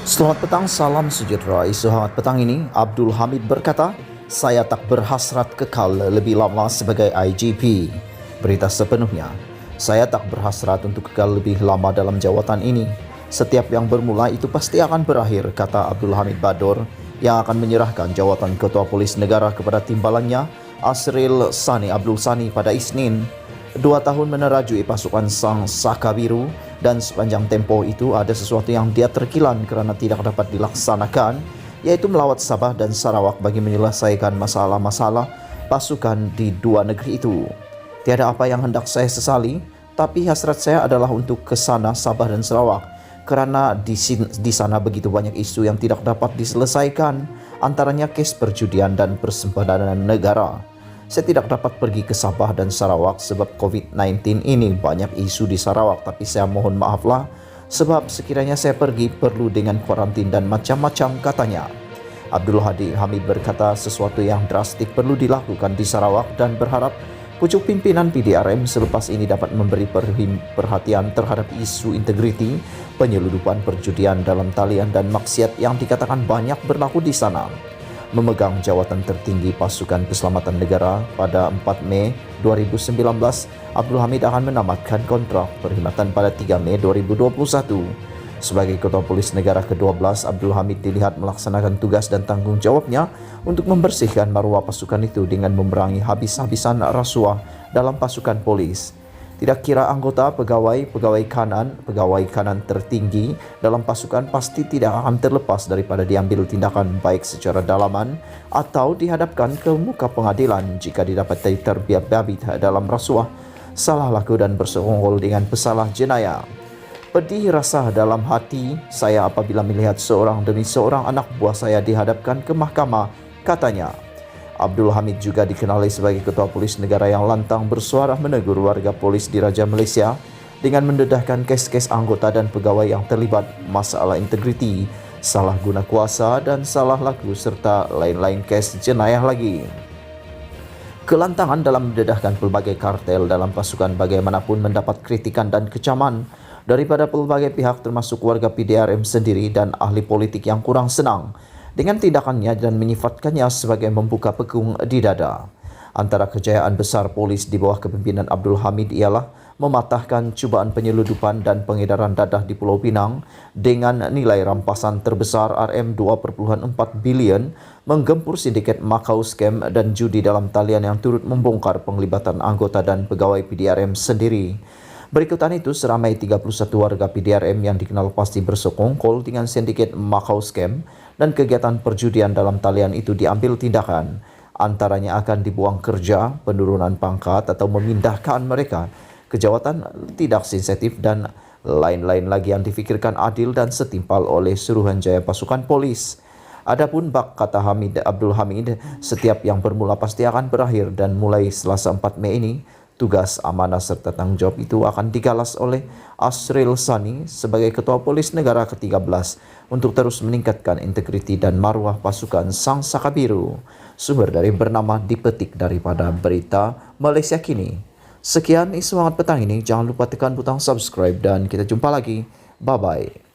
Selamat petang, salam sejahtera. Isu hangat petang ini, Abdul Hamid berkata, saya tak berhasrat kekal lebih lama sebagai IGP. Berita sepenuhnya, saya tak berhasrat untuk kekal lebih lama dalam jawatan ini. Setiap yang bermula itu pasti akan berakhir, kata Abdul Hamid Bador, yang akan menyerahkan jawatan Ketua Polis Negara kepada timbalannya, Asril Sani Abdul Sani pada Isnin. 2 tahun menerajui pasukan Sang Saka Biru, dan sepanjang tempoh itu ada sesuatu yang dia terkilan kerana tidak dapat dilaksanakan, yaitu melawat Sabah dan Sarawak bagi menyelesaikan masalah-masalah pasukan di dua negeri itu. Tiada apa yang hendak saya sesali, tapi hasrat saya adalah untuk ke sana Sabah dan Sarawak, kerana di sana begitu banyak isu yang tidak dapat diselesaikan, antaranya kes perjudian dan persempadan negara. Saya tidak dapat pergi ke Sabah dan Sarawak sebab COVID-19 ini. Banyak isu di Sarawak, tapi saya mohon maaflah sebab sekiranya saya pergi perlu dengan kuarantin dan macam-macam, katanya. Abdul Hamid berkata sesuatu yang drastik perlu dilakukan di Sarawak dan berharap pucuk pimpinan PDRM selepas ini dapat memberi perhatian terhadap isu integriti, penyeludupan perjudian dalam talian dan maksiat yang dikatakan banyak berlaku di sana. Memegang jawatan tertinggi Pasukan Keselamatan Negara pada 4 Mei 2019, Abdul Hamid akan menamatkan kontrak perkhidmatan pada 3 Mei 2021. Sebagai Ketua Polis Negara ke-12, Abdul Hamid dilihat melaksanakan tugas dan tanggung jawabnya untuk membersihkan maruah pasukan itu dengan memerangi habis-habisan rasuah dalam pasukan polis. Tidak kira anggota, pegawai kanan tertinggi dalam pasukan pasti tidak akan terlepas daripada diambil tindakan baik secara dalaman atau dihadapkan ke muka pengadilan jika didapati terlibat dalam rasuah, salah laku dan bersekongkol dengan pesalah jenayah. Pedih rasa dalam hati saya apabila melihat seorang demi seorang anak buah saya dihadapkan ke mahkamah, katanya. Abdul Hamid juga dikenali sebagai Ketua Polis Negara yang lantang bersuara menegur warga polis di Raja Malaysia dengan mendedahkan kes-kes anggota dan pegawai yang terlibat masalah integriti, salah guna kuasa dan salah laku serta lain-lain kes jenayah lagi. Kelantangan dalam mendedahkan pelbagai kartel dalam pasukan bagaimanapun mendapat kritikan dan kecaman daripada pelbagai pihak termasuk warga PDRM sendiri dan ahli politik yang kurang senang dengan tindakannya dan menyifatkannya sebagai membuka pekung di dada. Antara kejayaan besar polis di bawah kepimpinan Abdul Hamid ialah mematahkan cubaan penyeludupan dan pengedaran dadah di Pulau Pinang dengan nilai rampasan terbesar RM2.4 bilion, menggempur sindiket Macau Scam dan judi dalam talian yang turut membongkar penglibatan anggota dan pegawai PDRM sendiri. Berikutan itu, seramai 31 warga PDRM yang dikenal pasti bersekongkol dengan sindiket Macau Scam dan kegiatan perjudian dalam talian itu diambil tindakan. Antaranya akan dibuang kerja, penurunan pangkat atau memindahkan mereka ke jawatan tidak sensitif dan lain-lain lagi yang difikirkan adil dan setimpal oleh Suruhanjaya Pasukan Polis. Adapun kata Abdul Hamid, setiap yang bermula pasti akan berakhir dan mulai Selasa 4 Mei ini, tugas, amanah serta tanggung jawab itu akan digalas oleh Asril Sani sebagai Ketua Polis Negara ke-13 untuk terus meningkatkan integriti dan maruah pasukan Sang Saka Biru. Sumber dari bernama dipetik daripada Berita Malaysia Kini. Sekian isu hangat petang ini. Jangan lupa tekan butang subscribe dan kita jumpa lagi. Bye-bye.